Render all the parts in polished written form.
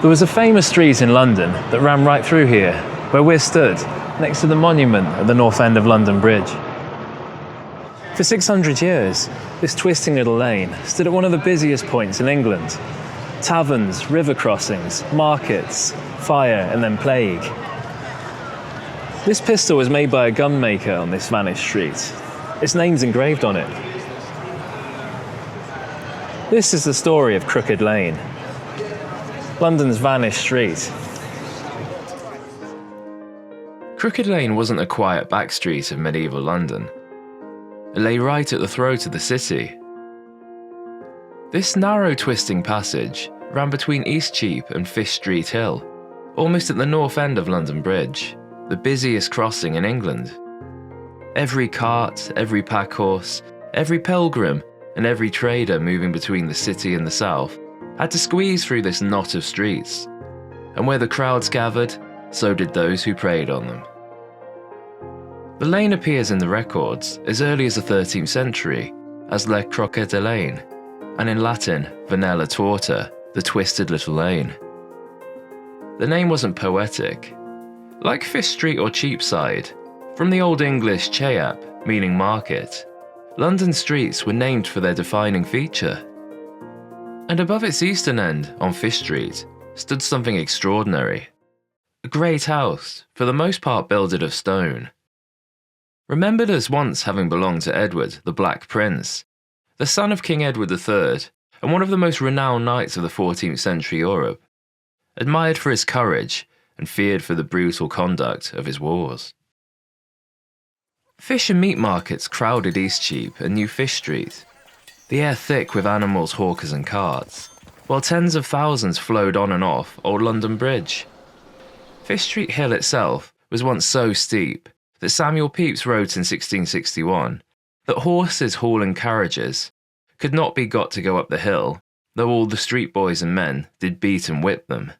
There was a famous street in London that ran right through here, where we're stood, next to the monument at the north end of London Bridge. For 600 years, this twisting little lane stood at one of the busiest points in England. Taverns, river crossings, markets, fire and then plague. This pistol was made by a gunmaker on this vanished street. Its name's engraved on it. This is the story of Crooked Lane, London's vanished street. Crooked Lane wasn't a quiet back street of medieval London. It lay right at the throat of the city. This narrow twisting passage ran between Eastcheap and Fish Street Hill, almost at the north end of London Bridge, the busiest crossing in England. Every cart, every pack horse, every pilgrim, and every trader moving between the city and the south had to squeeze through this knot of streets, and where the crowds gathered, so did those who preyed on them. The lane appears in the records as early as the 13th century as Le Croquet de Lane, and in Latin, Venella Torta, the twisted little lane. The name wasn't poetic. Like Fish Street or Cheapside, from the Old English cheap, meaning market, London streets were named for their defining feature. And above its eastern end, on Fish Street, stood something extraordinary. A great house, for the most part builded of stone. Remembered as once having belonged to Edward, the Black Prince, the son of King Edward III, and one of the most renowned knights of the 14th century Europe, admired for his courage and feared for the brutal conduct of his wars. Fish and meat markets crowded Eastcheap and New Fish Street, the air thick with animals, hawkers and carts, while tens of thousands flowed on and off Old London Bridge. Fish Street Hill itself was once so steep that Samuel Pepys wrote in 1661 that horses hauling carriages could not be got to go up the hill, though all the street boys and men did beat and whip them.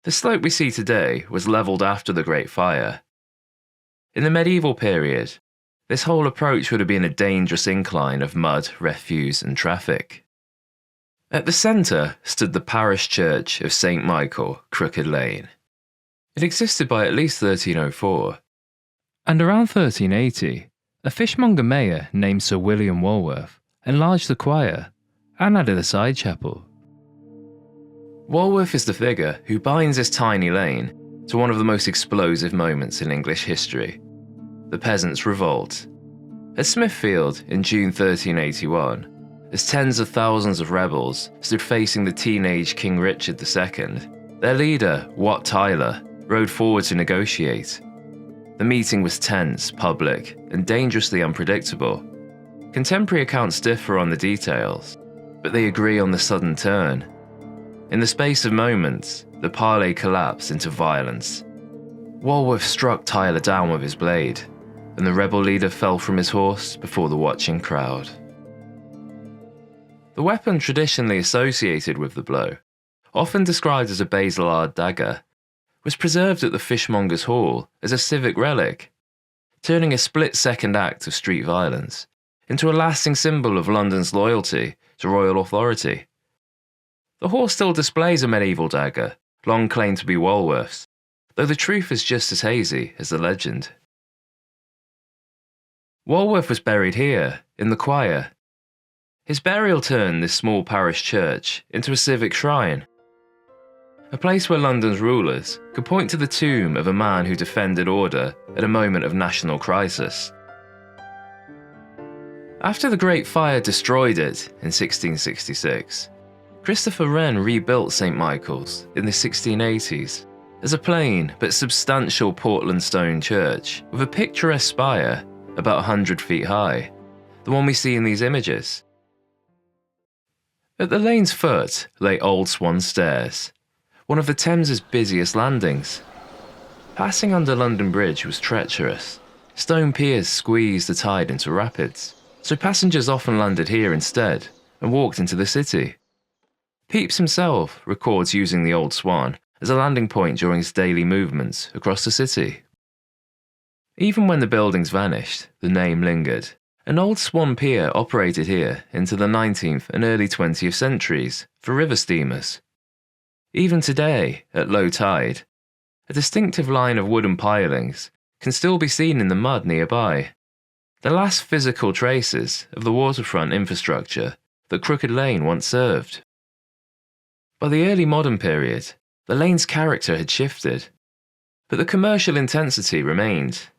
The slope we see today was levelled after the Great Fire. In the medieval period, this whole approach would have been a dangerous incline of mud, refuse and traffic. At the centre stood the parish church of St. Michael, Crooked Lane. It existed by at least 1304. And around 1380, a fishmonger mayor named Sir William Walworth enlarged the choir and added a side chapel. Walworth is the figure who binds this tiny lane to one of the most explosive moments in English history, the Peasants' Revolt. At Smithfield in June 1381, as tens of thousands of rebels stood facing the teenage King Richard II, their leader, Wat Tyler, rode forward to negotiate. The meeting was tense, public, and dangerously unpredictable. Contemporary accounts differ on the details, but they agree on the sudden turn. In the space of moments, the parley collapsed into violence. Walworth struck Tyler down with his blade, and the rebel leader fell from his horse before the watching crowd. The weapon traditionally associated with the blow, often described as a basilard dagger, was preserved at the Fishmonger's Hall as a civic relic, turning a split-second act of street violence into a lasting symbol of London's loyalty to royal authority. The hall still displays a medieval dagger, long claimed to be Walworth's, though the truth is just as hazy as the legend. Walworth was buried here, in the choir. His burial turned this small parish church into a civic shrine, a place where London's rulers could point to the tomb of a man who defended order at a moment of national crisis. After the Great Fire destroyed it in 1666, Christopher Wren rebuilt St. Michael's in the 1680s as a plain but substantial Portland stone church with a picturesque spire about 100 feet high, the one we see in these images. At the lane's foot lay Old Swan Stairs, one of the Thames's busiest landings. Passing under London Bridge was treacherous. Stone piers squeezed the tide into rapids, so passengers often landed here instead and walked into the city. Pepys himself records using the Old Swan as a landing point during his daily movements across the city. Even when the buildings vanished, the name lingered. An Old Swan pier operated here into the 19th and early 20th centuries for river steamers. Even today, at low tide, a distinctive line of wooden pilings can still be seen in the mud nearby, the last physical traces of the waterfront infrastructure that Crooked Lane once served. By the early modern period, the lane's character had shifted, but the commercial intensity remained.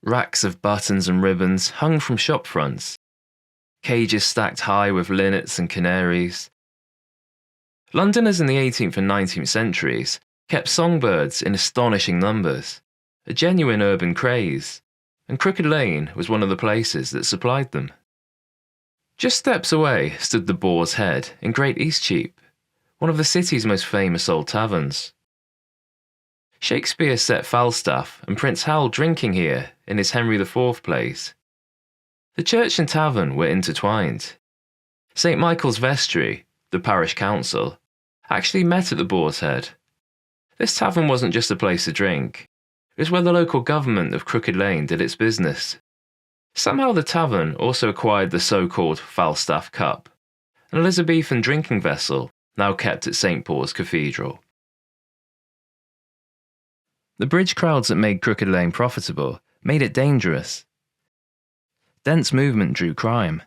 Racks of buttons and ribbons hung from shop fronts, cages stacked high with linnets and canaries. Londoners in the 18th and 19th centuries kept songbirds in astonishing numbers, a genuine urban craze, and Crooked Lane was one of the places that supplied them. Just steps away stood the Boar's Head in Great Eastcheap, one of the city's most famous old taverns. Shakespeare set Falstaff and Prince Hal drinking here in his Henry IV plays. The church and tavern were intertwined. St. Michael's Vestry, the parish council, actually met at the Boar's Head. This tavern wasn't just a place to drink, it was where the local government of Crooked Lane did its business. Somehow the tavern also acquired the so-called Falstaff Cup, an Elizabethan drinking vessel now kept at St. Paul's Cathedral. The bridge crowds that made Crooked Lane profitable made it dangerous. Dense movement drew crime.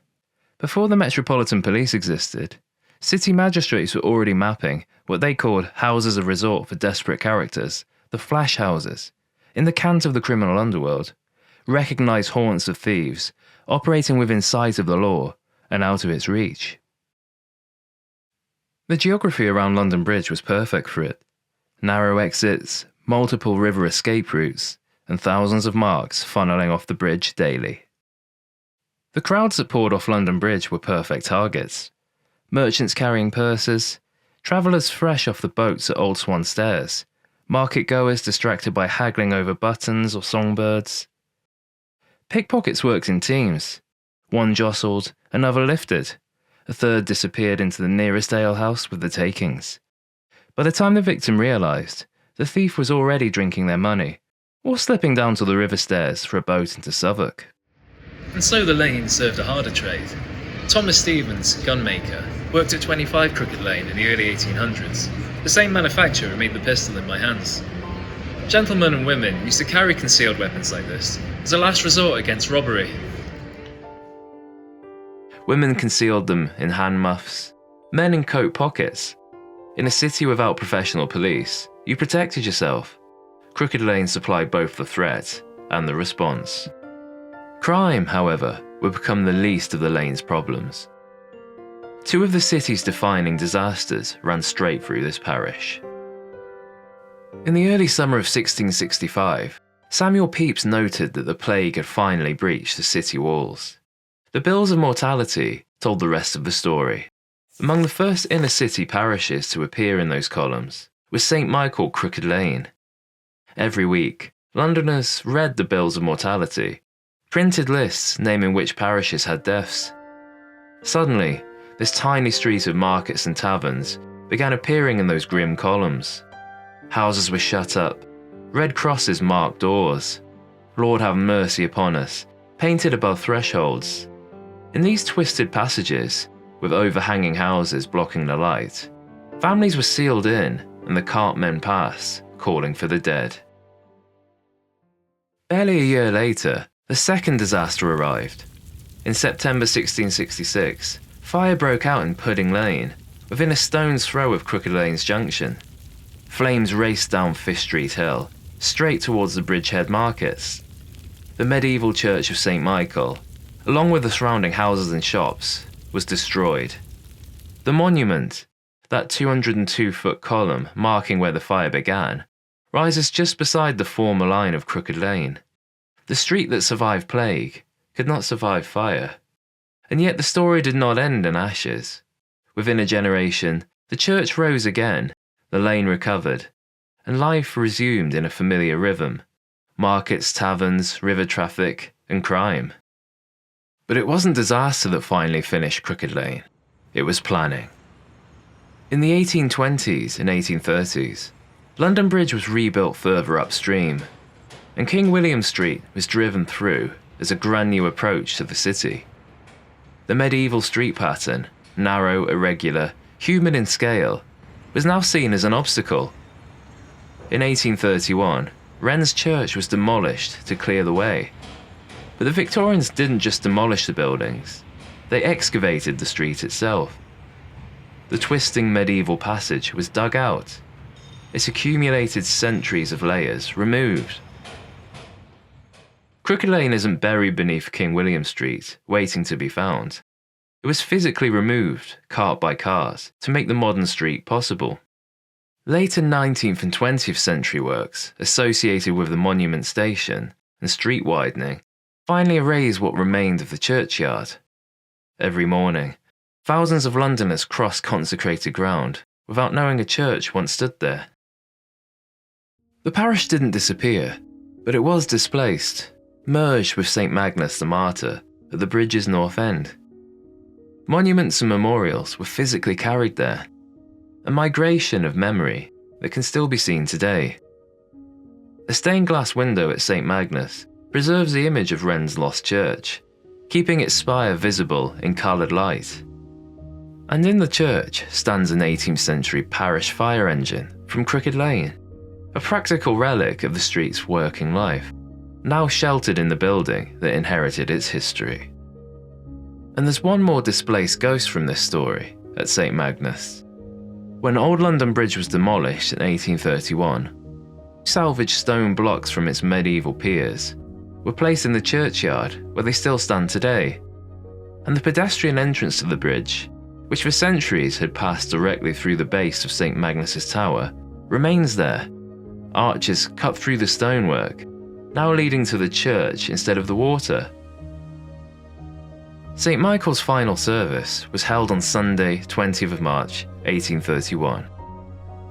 Before the Metropolitan Police existed, city magistrates were already mapping what they called houses of resort for desperate characters, the flash houses, in the cant of the criminal underworld, recognised haunts of thieves, operating within sight of the law and out of its reach. The geography around London Bridge was perfect for it. Narrow exits, multiple river escape routes, and thousands of marks funneling off the bridge daily. The crowds that poured off London Bridge were perfect targets. Merchants carrying purses, travellers fresh off the boats at Old Swan Stairs, market-goers distracted by haggling over buttons or songbirds. Pickpockets worked in teams. One jostled, another lifted, a third disappeared into the nearest alehouse with the takings. By the time the victim realised, the thief was already drinking their money, or slipping down to the river stairs for a boat into Southwark. And so the lane served a harder trade. Thomas Stevens, gunmaker, worked at 25 Crooked Lane in the early 1800s. The same manufacturer made the pistol in my hands. Gentlemen and women used to carry concealed weapons like this as a last resort against robbery. Women concealed them in hand muffs, men in coat pockets. In a city without professional police, you protected yourself. Crooked Lane supplied both the threat and the response. Crime, however, would become the least of the lane's problems. Two of the city's defining disasters ran straight through this parish. In the early summer of 1665, Samuel Pepys noted that the plague had finally breached the city walls. The bills of mortality told the rest of the story. Among the first inner-city parishes to appear in those columns was St. Michael Crooked Lane. Every week, Londoners read the bills of mortality, printed lists naming which parishes had deaths. Suddenly, this tiny street of markets and taverns began appearing in those grim columns. Houses were shut up, red crosses marked doors, "Lord have mercy upon us," painted above thresholds. In these twisted passages, with overhanging houses blocking the light, families were sealed in and the cartmen passed, calling for the dead. Barely a year later, the second disaster arrived. In September 1666, fire broke out in Pudding Lane, within a stone's throw of Crooked Lane's junction. Flames raced down Fish Street Hill, straight towards the Bridgehead markets. The medieval church of St. Michael, along with the surrounding houses and shops, was destroyed. The monument, that 202-foot column marking where the fire began, rises just beside the former line of Crooked Lane. The street that survived plague could not survive fire. And yet the story did not end in ashes. Within a generation, the church rose again, the lane recovered, and life resumed in a familiar rhythm. Markets, taverns, river traffic, and crime. But it wasn't disaster that finally finished Crooked Lane. It was planning. In the 1820s and 1830s, London Bridge was rebuilt further upstream, and King William Street was driven through as a grand new approach to the city. The medieval street pattern, narrow, irregular, human in scale, was now seen as an obstacle. In 1831, Wren's church was demolished to clear the way. But the Victorians didn't just demolish the buildings, they excavated the street itself. The twisting medieval passage was dug out, its accumulated centuries of layers removed. Crooked Lane isn't buried beneath King William Street, waiting to be found. It was physically removed, cart by cart, to make the modern street possible. Later 19th and 20th century works, associated with the monument station and street widening, finally erased what remained of the churchyard. Every morning, thousands of Londoners crossed consecrated ground without knowing a church once stood there. The parish didn't disappear, but it was displaced, merged with St. Magnus the Martyr at the bridge's north end. Monuments and memorials were physically carried there, a migration of memory that can still be seen today. A stained glass window at St. Magnus preserves the image of Wren's lost church, keeping its spire visible in coloured light. And in the church stands an 18th century parish fire engine from Crooked Lane, a practical relic of the street's working life, now sheltered in the building that inherited its history. And there's one more displaced ghost from this story at St. Magnus. When Old London Bridge was demolished in 1831, salvaged stone blocks from its medieval piers were placed in the churchyard where they still stand today. And the pedestrian entrance to the bridge, which for centuries had passed directly through the base of St. Magnus's tower, remains there, arches cut through the stonework, now leading to the church instead of the water. St. Michael's final service was held on Sunday, 20th of March, 1831.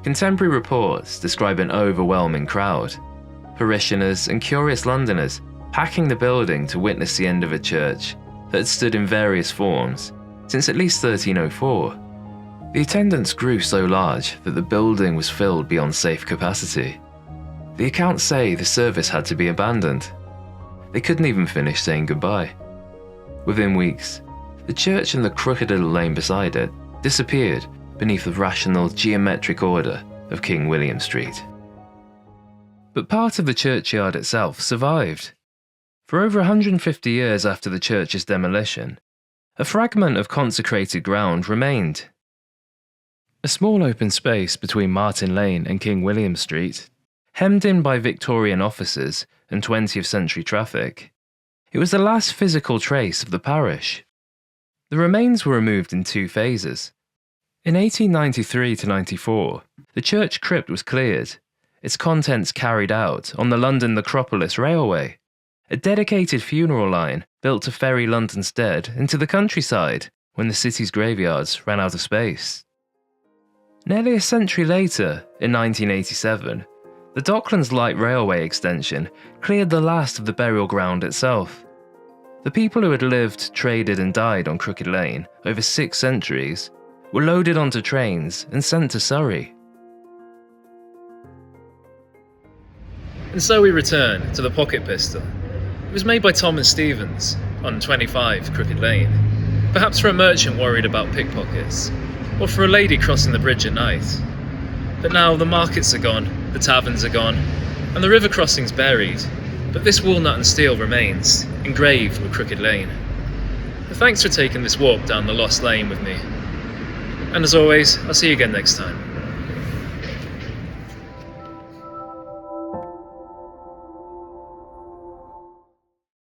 Contemporary reports describe an overwhelming crowd, parishioners and curious Londoners packing the building to witness the end of a church that had stood in various forms since at least 1304. The attendance grew so large that the building was filled beyond safe capacity. The accounts say the service had to be abandoned. They couldn't even finish saying goodbye. Within weeks, the church and the crooked little lane beside it disappeared beneath the rational geometric order of King William Street. But part of the churchyard itself survived. For over 150 years after the church's demolition, a fragment of consecrated ground remained. A small open space between Martin Lane and King William Street, hemmed in by Victorian offices and 20th century traffic. It was the last physical trace of the parish. The remains were removed in two phases. In 1893–94, the church crypt was cleared, its contents carried out on the London Necropolis Railway, a dedicated funeral line built to ferry London's dead into the countryside when the city's graveyards ran out of space. Nearly a century later, in 1987, the Docklands Light Railway extension cleared the last of the burial ground itself. The people who had lived, traded and died on Crooked Lane over 6 centuries were loaded onto trains and sent to Surrey. And so we return to the pocket pistol. It was made by Thomas Stevens on 25 Crooked Lane, perhaps for a merchant worried about pickpockets, or for a lady crossing the bridge at night. But now the markets are gone, the taverns are gone, and the river crossing's buried, but this walnut and steel remains, engraved with Crooked Lane. Thanks for taking this walk down the lost lane with me. And as always, I'll see you again next time.